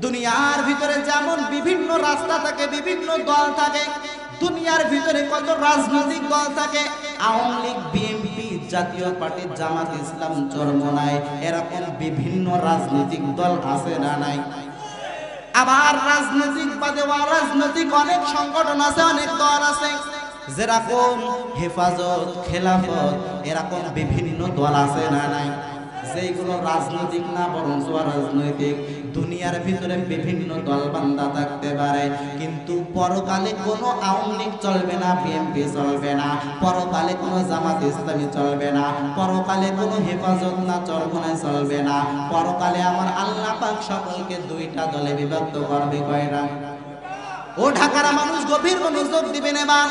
দুনিয়ার ভিতরে যেমন বিভিন্ন রাস্তা থাকে, বিভিন্ন দল থাকে, দুনিয়ার ভিতরে কত রাজনৈতিক দল থাকে। আওয়ামী লীগ, বিএনপি, জাতীয় পার্টি, জামাত ইসলাম, চরমনায়, এরকম বিভিন্ন রাজনৈতিক দল আছে না নাই? আবার রাজনৈতিক বাদে রাজনৈতিক অনেক সংগঠন আছে, অনেক দল আছে, যেরকম হেফাজত, খেলাফত, এরকম বিভিন্ন দল আছে না নাই? যেগুলো রাজনৈতিক না বরঞ্চ রাজনৈতিক। দুনিয়ার ভিতরে বিভিন্ন দল বান্দা থাকতে পারে, কিন্তু পরকালে কোনো আওয়ামী লীগ চলবে না, বিএনপি চলবে না, পরকালে কোনো জামাত ইসলামী চলবে না, পরকালে কোনো হেফাজত না চরমনায় চলবে না। পরকালে আমার আল্লাহ পাক সকলকে দুইটা দলে বিভক্ত করবে। কয়টা? ও ঢাকার মানুষ গভীর মনোযোগ দিবেন। এবার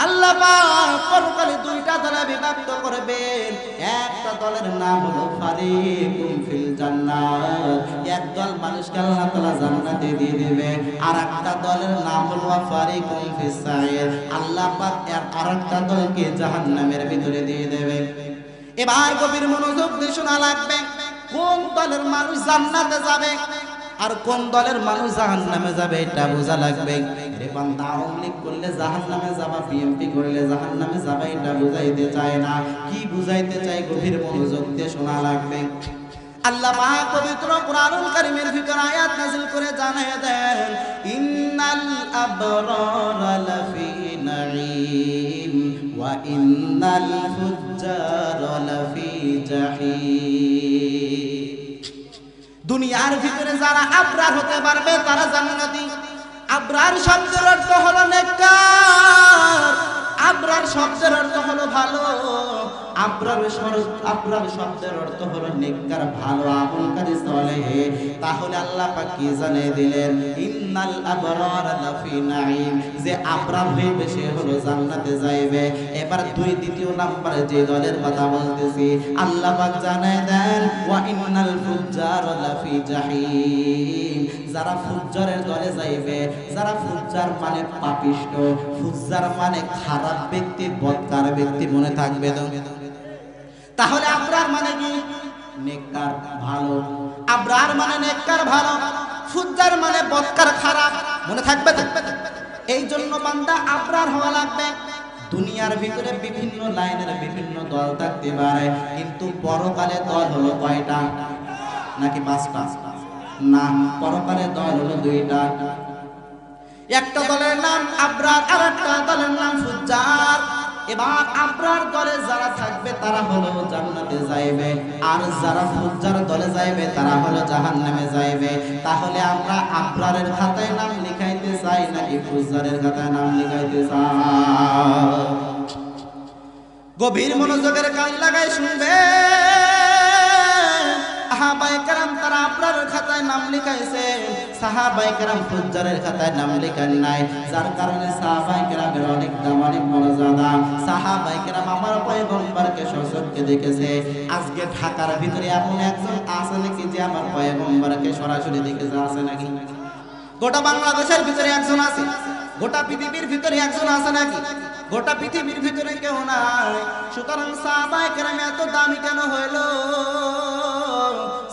আল্লাহ পাক পরকালে দুইটা দলে বিভক্ত করবেন। একটা দলের নাম হলো ফারিকুম ফিল জান্নাত, এক দল মানুষকে আল্লাহ তাআলা জান্নাতে দিয়ে দিবে। আর একটা দলের নাম হলো ফারিকুম ফিস সাইর, আল্লাহ পাক আরেকটা দলকে জাহান্নামের ভিতরে দিয়ে দেবে। এবার গভীর মনোযোগ দিয়ে শোনা লাগবে, কোন দলের মানুষ জান্নাতে যাবে আর কোন দলের মানুষ জাহান্নামে যাবে, এটা বোঝা লাগবে। রে বান্দা, আওয়ামী লীগ করলে জাহান্নামে যাবা, বিএনপি করলে জাহান্নামে যাবা, এটা বুঝাইতে চায় না। কি বুঝাইতে চায়? গভীর মনোযোগ দিয়ে শোনা লাগবে। আল্লাহ পাক পবিত্র কোরআনুল কারীমের ভিতরে আয়াত নাযিল করে জানায় দেন, ইন্নাল আবরারা লাফি নাঈম ওয়া ইন্নাল ফুজ্জারা লাফি জাহিম। দুনিয়ার ভিতরে যারা আবরার হতে পারবে তারা জান্নাতি। আবরার শব্দের অর্থ হলো নেককার, আবরার শব্দের অর্থ হলো ভালো, আবরার শব্দের অর্থ হলো নেককার, ভালো আমলকারী সালেহ। তাহলে আল্লাহ পাক কি জানিয়ে দিলেন? ইন্নাল আবরারা লাফি নাঈম, যে আবরার হইবে সে হলো জান্নাতে যাইবে। এবার দ্বিতীয় নাম্বারে যে দলের কথা বলতেছি, আল্লাহ পাক জানিয়ে দেন ওয়া ইন্নাল ফুজ্জারা লাফি জাহিম, যারা ফুজ্জারের দলে যাইবে। যারা ফুজ্জার মানে পাপিষ্ঠ, ফুজ্জার মানে খারাপ ব্যক্তি, বদকার ব্যক্তি, মনে থাকবে তো? তাহলে আবরার মানে কি? নেককার, ভালো। আবরার মানে নেককার, ভালো, ফুজ্জার মানে বদকার, খারাপ, মনে থাকবে? এই জন্য বান্দা আবরার হওয়া লাগবে। দুনিয়ার ভিতরে বিভিন্ন লাইনের বিভিন্ন দল থাকতে পারে, কিন্তু পরকালে দল হলো কয়টা? নাকি পাঁচটা? না, পরকালে দল হলো দুইটা। একটা দলের নাম আবরার, আর একটা দলের নাম ফুজ্জার। এবার আবরার দলে যারা থাকবে তারা হলো জান্নাতে যাইবে, আর যারা ফুজ্জার দলে যাইবে তারা হলো জাহান্নামে যাইবে। তাহলে আমরা আবরারের খাতায় নাম লিখাইতে চাই নাকি ফুজ্জারের খাতায় নাম লিখাইতে চাই? গভীর মনোযোগের কান লাগাই শুনবে। সাহাবায়ে কেরাম তারা আবরারের খাতায় নাম লিখাইছে, সাহাবায়ে কেরাম ফুজ্জারের খাতায় নাম লিখান নাই। যার কারণে সাহাবায়ে কেরামের অনেক দাম, অনেক মর্যাদা। সাহাবায়ে কেরাম আমার পয়গম্বরকে সচক্ষে দেখেছে। আজকে ঢাকার ভিতরে এমন একজন আছে নাকি যে আমার পয়গম্বরকে সরাসরি দেখেছে? আছে নাকি? গোটা বাংলাদেশের ভিতরে একজন আছে, গোটা পৃথিবীর ভিতরে একজন আছে নাকি? গোটা পৃথিবীর ভিতরে কেউ নাই। সুতরাং সাহাবায়ে কেরাম এত দামি কেন হইলো?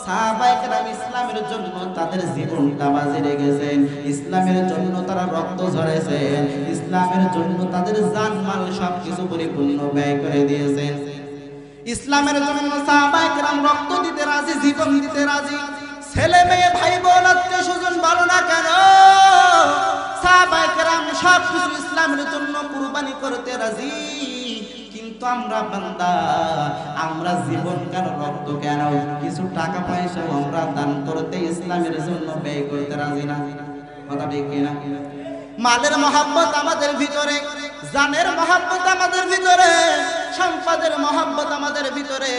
সাহাবায়ে কেরাম ইসলামের জন্য তাদের জীবনটা বাজি রেখেছেন, ইসলামের জন্য তারা রক্ত ঝরেছেন, ইসলামের জন্য তাদের জানমাল সবকিছু পরিপূর্ণ ব্যয় করে দিয়েছেন। ইসলামের জন্য সাহাবায়ে কেরাম রক্ত দিতে রাজি, জীবন দিতে রাজি। ছেলে মেয়ে, ভাই বোন, আত্মীয় স্বজন ভালো না কেন, সাহাবায়ে কেরাম সবকিছু ইসলামের জন্য কুরবানি করতে রাজি। কিন্তু আমরা বান্দা, আমরা জীবন কেন, রক্ত কেন, কিছু টাকা পয়সা আমরা দান করতে, ইসলামের জন্য ব্যয় করতে রাজি না। কথা ঠিক কিনা? মালের মহব্বত আমাদের ভিতরে, জানের মহব্বত আমাদের ভিতরে, সম্পদের মহব্বত আমাদের ভিতরে,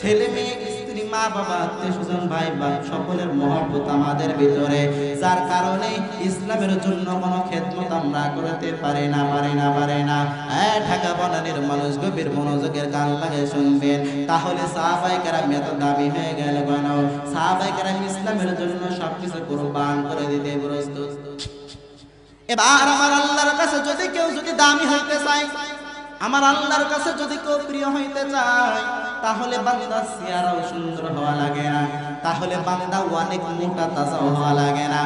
ছেলে মেয়ে, স্ত্রী, মা বাবা, আত্মীয় স্বজন, ভাই বোন, সকলের মহব্বত আমাদের ভিতরে। যার কারণে ইসলামের জন্য কোনো খেদমত আমরা করতে পারি না। ঢাকা বনানীর মানুষ গভীর মনোযোগের কান লাগিয়ে শুনবেন। তাহলে সাহাবায়ে কেরাম এত দাবি হয়ে গেল কেন? সাহাবায়ে কেরাম ইসলামের জন্য সবকিছু কুরবান করে দিতে প্রস্তুত। এবার আমার আল্লাহর কাছে যদি কেউ দামি হইতে চায়, আমার আল্লাহর কাছে যদি কেউ প্রিয় হইতে চায়, তাহলে বান্দার চেহারাও সুন্দর হওয়া লাগে না, তাহলে বান্দা অনেক মোটা তাজা হওয়া লাগে না।